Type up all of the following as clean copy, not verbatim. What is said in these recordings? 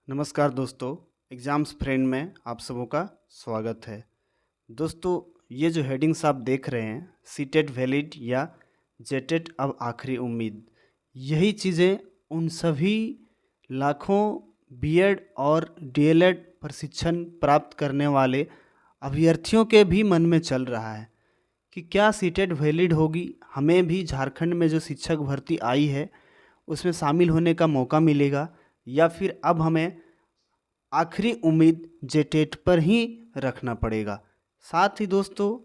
नमस्कार दोस्तों, exams friend में आप सबों का स्वागत है। दोस्तों, ये जो हेडिंग्स आप देख रहे हैं, सीटेट वैलिड या जेटेट अब आखिरी उम्मीद, यही चीज़ें उन सभी लाखों बीएड और डीएलएड प्रशिक्षण प्राप्त करने वाले अभ्यर्थियों के भी मन में चल रहा है कि क्या सीटेट वैलिड होगी, हमें भी झारखंड में जो शिक्षक भर्ती आई है उसमें शामिल होने का मौका मिलेगा या फिर अब हमें आखिरी उम्मीद जेटेट पर ही रखना पड़ेगा। साथ ही दोस्तों,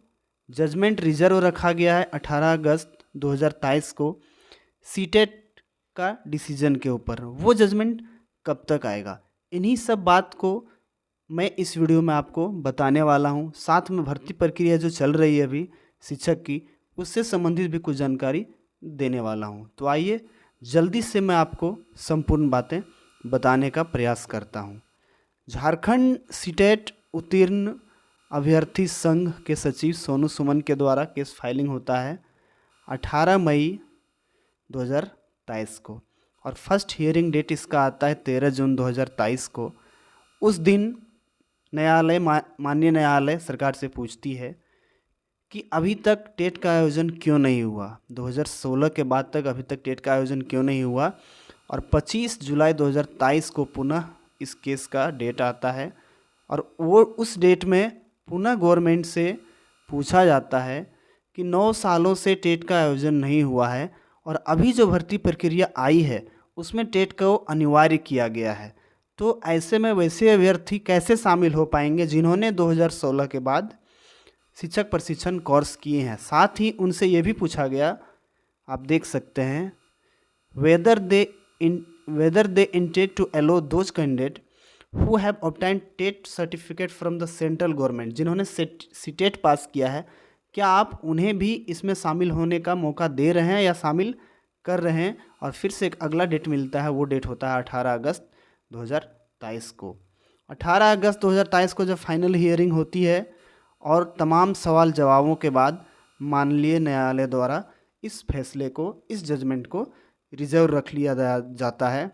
जजमेंट रिजर्व रखा गया है 18 अगस्त 2023 को सीटेट का डिसीजन के ऊपर। वो जजमेंट कब तक आएगा, इन्हीं सब बात को मैं इस वीडियो में आपको बताने वाला हूँ। साथ में भर्ती प्रक्रिया जो चल रही है अभी शिक्षक की, उससे संबंधित भी कुछ जानकारी देने वाला हूँ। तो आइए जल्दी से मैं आपको संपूर्ण बातें बताने का प्रयास करता हूँ। झारखंड सीटेट उत्तीर्ण अभ्यर्थी संघ के सचिव सोनू सुमन के द्वारा केस फाइलिंग होता है 18 मई 2023 को और फर्स्ट हियरिंग डेट इसका आता है 13 जून 2023 को। उस दिन न्यायालय माननीय न्यायालय सरकार से पूछती है कि अभी तक टेट का आयोजन क्यों नहीं हुआ, 2016 के बाद तक अभी तक टेट का आयोजन क्यों नहीं हुआ। और 25 जुलाई 2023 को पुनः इस केस का डेट आता है और वो उस डेट में पुनः गवर्नमेंट से पूछा जाता है कि 9 सालों से टेट का आयोजन नहीं हुआ है और अभी जो भर्ती प्रक्रिया आई है उसमें टेट को अनिवार्य किया गया है, तो ऐसे में वैसे अभ्यर्थी कैसे शामिल हो पाएंगे जिन्होंने 2016 के बाद शिक्षक प्रशिक्षण कोर्स किए हैं। साथ ही उनसे ये भी पूछा गया, आप देख सकते हैं, whether they intend to allow those candidate who have obtained TET certificate from the central government, जिन्होंने सीटेट पास किया है, क्या आप उन्हें भी इसमें शामिल होने का मौका दे रहे हैं या शामिल कर रहे हैं। और फिर से एक अगला डेट मिलता है, वो डेट होता है 18 अगस्त 2023 को। 18 अगस्त 2023 को जब फाइनल हियरिंग होती है और तमाम सवाल जवाबों के बाद माननीय न्यायालय द्वारा इस फैसले को, इस जजमेंट को रिजर्व रख लिया जाता है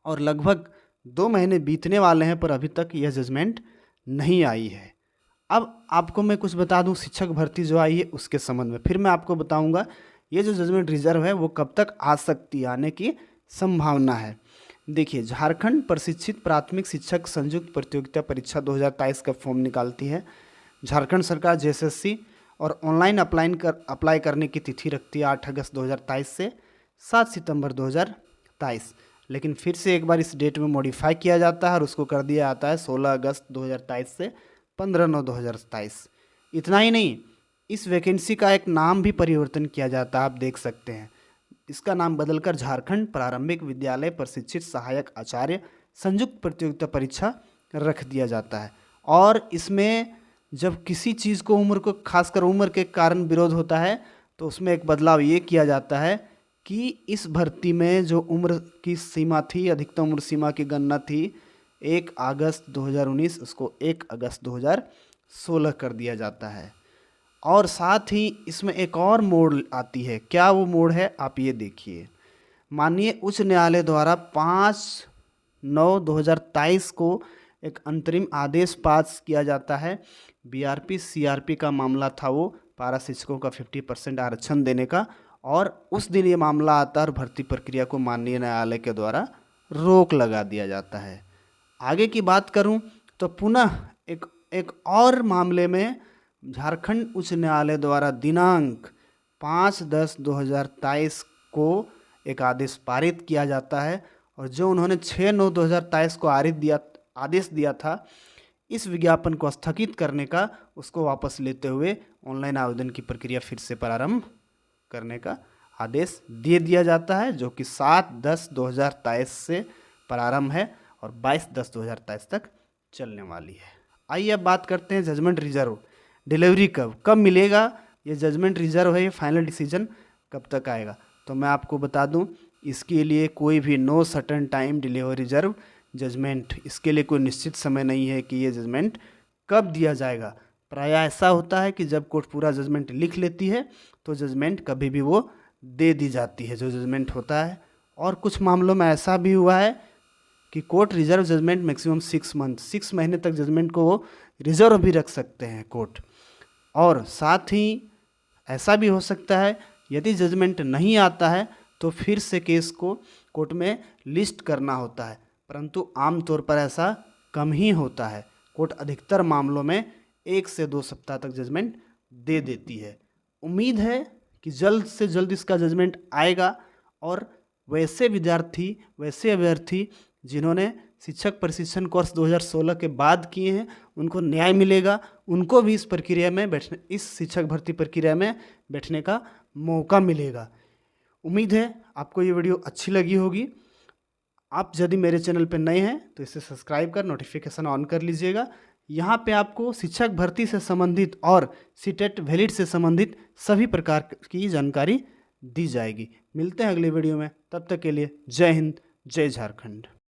और लगभग 2 महीने बीतने वाले हैं पर अभी तक यह जजमेंट नहीं आई है। अब आपको मैं कुछ बता दूं शिक्षक भर्ती जो आई है उसके संबंध में, फिर मैं आपको बताऊंगा ये जो जजमेंट रिजर्व है वो कब तक आ सकती है, आने की संभावना है। देखिए, झारखंड प्रशिक्षित प्राथमिक शिक्षक संयुक्त प्रतियोगिता परीक्षा 2023 का फॉर्म निकालती है झारखंड सरकार जेएसएससी और ऑनलाइन अप्लाई करने की तिथि रखती है 8 अगस्त 2023 से 7 सितंबर 2023। लेकिन फिर से एक बार इस डेट में मॉडिफाई किया जाता है और उसको कर दिया जाता है 16 अगस्त 2023 से 15/9/2027। इतना ही नहीं, इस वैकेंसी का एक नाम भी परिवर्तन किया जाता है, आप देख सकते हैं। इसका नाम बदलकर झारखंड प्रारंभिक विद्यालय प्रशिक्षित सहायक आचार्य संयुक्त प्रतियोगिता परीक्षा रख दिया जाता है। और इसमें जब किसी चीज़ को खासकर उम्र के कारण विरोध होता है तो उसमें एक बदलाव ये किया जाता है कि इस भर्ती में जो उम्र की सीमा थी, अधिकतम उम्र सीमा की गणना थी 1 अगस्त 2019, उसको 1 अगस्त 2016 कर दिया जाता है। और साथ ही इसमें एक और मोड़ आती है, क्या वो मोड़ है आप ये देखिए। माननीय उच्च न्यायालय द्वारा 5/9/2023 को एक अंतरिम आदेश पास किया जाता है। बीआरपी सीआरपी का मामला था, वो पारा शिक्षकों का 50% आरक्षण देने का, और उस दिन ये मामला आता है और भर्ती प्रक्रिया को माननीय न्यायालय के द्वारा रोक लगा दिया जाता है। आगे की बात करूं तो पुनः एक और मामले में झारखंड उच्च न्यायालय द्वारा दिनांक 5/10/2023 को एक आदेश पारित किया जाता है और जो उन्होंने 6/9/2023 को आदेश दिया था इस विज्ञापन को स्थगित करने का, उसको वापस लेते हुए ऑनलाइन आवेदन की प्रक्रिया फिर से प्रारंभ करने का आदेश दे दिया जाता है, जो कि 7/10/2023 से प्रारंभ है और 22/10/2023 तक चलने वाली है। आइए अब बात करते हैं जजमेंट रिजर्व डिलीवरी कब मिलेगा। ये जजमेंट रिजर्व है, ये फाइनल डिसीजन कब तक आएगा। तो मैं आपको बता दूं, इसके लिए कोई भी no certain time deliver reserve judgement, इसके लिए कोई निश्चित समय नहीं है कि ये जजमेंट कब दिया जाएगा। प्रायः ऐसा होता है कि जब कोर्ट पूरा जजमेंट लिख लेती है तो जजमेंट कभी भी वो दे दी जाती है जो जजमेंट होता है। और कुछ मामलों में ऐसा भी हुआ है कि court reserve judgement maximum 6 month, 6 महीने तक जजमेंट को वो रिजर्व भी रख सकते हैं कोर्ट। और साथ ही ऐसा भी हो सकता है यदि जजमेंट नहीं आता है तो फिर से केस को कोर्ट में लिस्ट करना होता है, परंतु आमतौर पर ऐसा कम ही होता है। कोर्ट अधिकतर मामलों में 1 से 2 सप्ताह तक जजमेंट दे देती है। उम्मीद है कि जल्द से जल्द इसका जजमेंट आएगा और वैसे विद्यार्थी, वैसे अभ्यर्थी जिन्होंने शिक्षक प्रशिक्षण कोर्स 2016 के बाद किए हैं उनको न्याय मिलेगा, उनको भी इस प्रक्रिया में बैठने, इस शिक्षक भर्ती प्रक्रिया में बैठने का मौका मिलेगा। उम्मीद है आपको ये वीडियो अच्छी लगी होगी। आप यदि मेरे चैनल पर नए हैं तो इसे सब्सक्राइब कर नोटिफिकेशन ऑन कर लीजिएगा। यहाँ पे आपको शिक्षक भर्ती से संबंधित और सीटेट वैलिड से संबंधित सभी प्रकार की जानकारी दी जाएगी। मिलते हैं अगले वीडियो में, तब तक के लिए जय हिंद, जय झारखंड।